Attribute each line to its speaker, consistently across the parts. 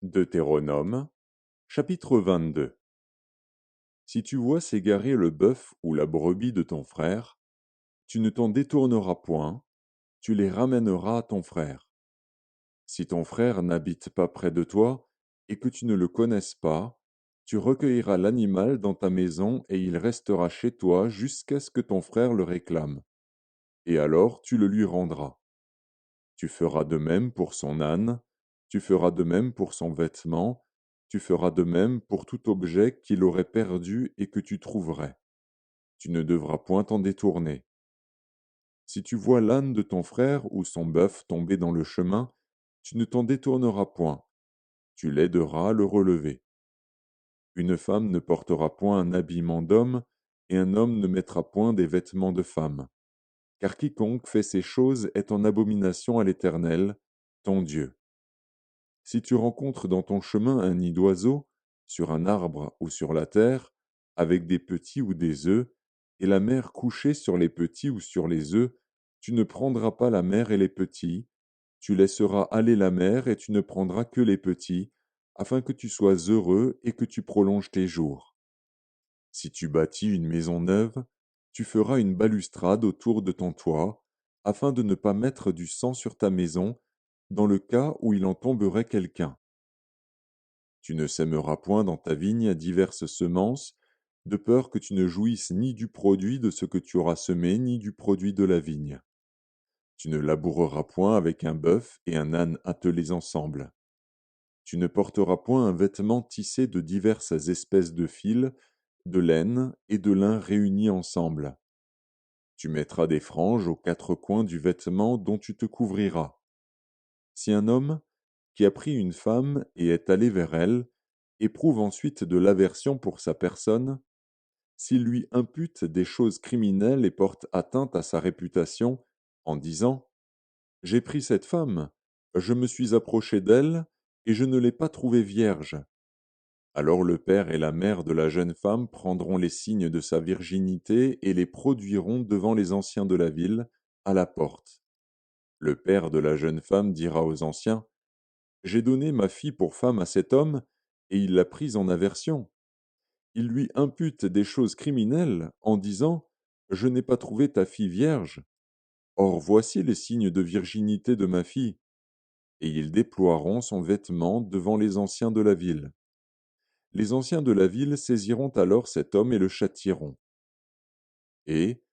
Speaker 1: Deutéronome, chapitre 22. Si tu vois s'égarer le bœuf ou la brebis de ton frère, tu ne t'en détourneras point, tu les ramèneras à ton frère. Si ton frère n'habite pas près de toi et que tu ne le connaisses pas, tu recueilleras l'animal dans ta maison et il restera chez toi jusqu'à ce que ton frère le réclame. Et alors tu le lui rendras. Tu feras de même pour son âne, tu feras de même pour son vêtement, tu feras de même pour tout objet qu'il aurait perdu et que tu trouverais. Tu ne devras point t'en détourner. Si tu vois l'âne de ton frère ou son bœuf tomber dans le chemin, tu ne t'en détourneras point, tu l'aideras à le relever. Une femme ne portera point un habillement d'homme, et un homme ne mettra point des vêtements de femme. Car quiconque fait ces choses est en abomination à l'Éternel, ton Dieu. Si tu rencontres dans ton chemin un nid d'oiseau, sur un arbre ou sur la terre, avec des petits ou des œufs, et la mère couchée sur les petits ou sur les œufs, tu ne prendras pas la mère et les petits, tu laisseras aller la mère et tu ne prendras que les petits, afin que tu sois heureux et que tu prolonges tes jours. Si tu bâtis une maison neuve, tu feras une balustrade autour de ton toit, afin de ne pas mettre du sang sur ta maison, dans le cas où il en tomberait quelqu'un. Tu ne sèmeras point dans ta vigne diverses semences, de peur que tu ne jouisses ni du produit de ce que tu auras semé, ni du produit de la vigne. Tu ne laboureras point avec un bœuf et un âne attelés ensemble. Tu ne porteras point un vêtement tissé de diverses espèces de fils, de laine et de lin réunis ensemble. Tu mettras des franges aux quatre coins du vêtement dont tu te couvriras. Si un homme, qui a pris une femme et est allé vers elle, éprouve ensuite de l'aversion pour sa personne, s'il lui impute des choses criminelles et porte atteinte à sa réputation, en disant J'ai pris cette femme, je me suis approché d'elle, et je ne l'ai pas trouvée vierge. Alors le père et la mère de la jeune femme prendront les signes de sa virginité et les produiront devant les anciens de la ville, à la porte. Le père de la jeune femme dira aux anciens J'ai donné ma fille pour femme à cet homme, et il l'a prise en aversion. Il lui impute des choses criminelles en disant Je n'ai pas trouvé ta fille vierge. Or voici les signes de virginité de ma fille. Et ils déploieront son vêtement devant les anciens de la ville. Les anciens de la ville saisiront alors cet homme et le châtieront. Et,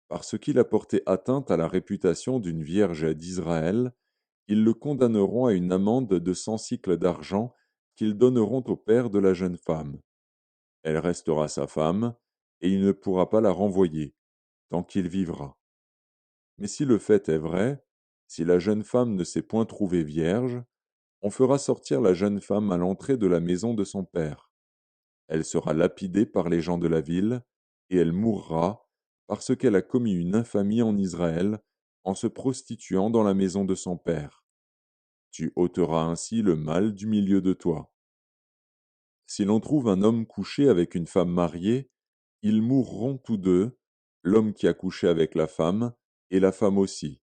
Speaker 1: parce qu'il a porté atteinte à la réputation d'une vierge d'Israël, ils le condamneront à une amende de 100 sicles d'argent qu'ils donneront au père de la jeune femme. Elle restera sa femme, et il ne pourra pas la renvoyer, tant qu'il vivra. Mais si le fait est vrai, si la jeune femme ne s'est point trouvée vierge, on fera sortir la jeune femme à l'entrée de la maison de son père. Elle sera lapidée par les gens de la ville, et elle mourra, parce qu'elle a commis une infamie en Israël, en se prostituant dans la maison de son père. Tu ôteras ainsi le mal du milieu de toi. Si l'on trouve un homme couché avec une femme mariée, ils mourront tous deux, l'homme qui a couché avec la femme, et la femme aussi.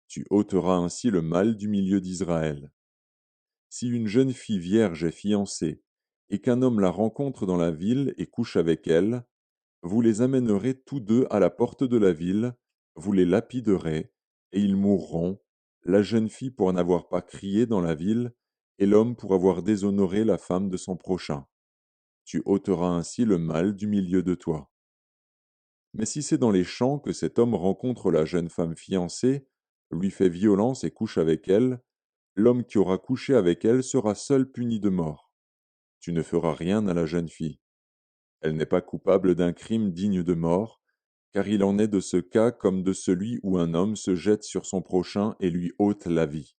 Speaker 1: Tu ôteras ainsi le mal du milieu d'Israël. Si une jeune fille vierge est fiancée, et qu'un homme la rencontre dans la ville et couche avec elle, vous les amènerez tous deux à la porte de la ville, vous les lapiderez, et ils mourront, la jeune fille pour n'avoir pas crié dans la ville, et l'homme pour avoir déshonoré la femme de son prochain. Tu ôteras ainsi le mal du milieu de toi. Mais si c'est dans les champs que cet homme rencontre la jeune femme fiancée, lui fait violence et couche avec elle, l'homme qui aura couché avec elle sera seul puni de mort. Tu ne feras rien à la jeune fille. Elle n'est pas coupable d'un crime digne de mort, car il en est de ce cas comme de celui où un homme se jette sur son prochain et lui ôte la vie.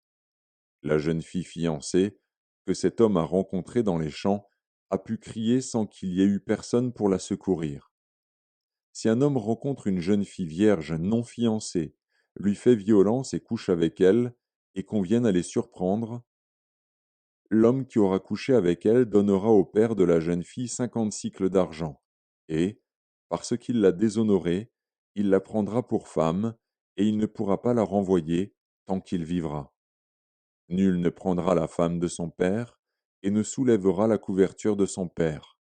Speaker 1: La jeune fille fiancée, que cet homme a rencontrée dans les champs, a pu crier sans qu'il y ait eu personne pour la secourir. Si un homme rencontre une jeune fille vierge non fiancée, lui fait violence et couche avec elle, et qu'on vienne à les surprendre, l'homme qui aura couché avec elle donnera au père de la jeune fille 50 sicles d'argent, et, parce qu'il l'a déshonorée, il la prendra pour femme, et il ne pourra pas la renvoyer tant qu'il vivra. Nul ne prendra la femme de son père, et ne soulèvera la couverture de son père.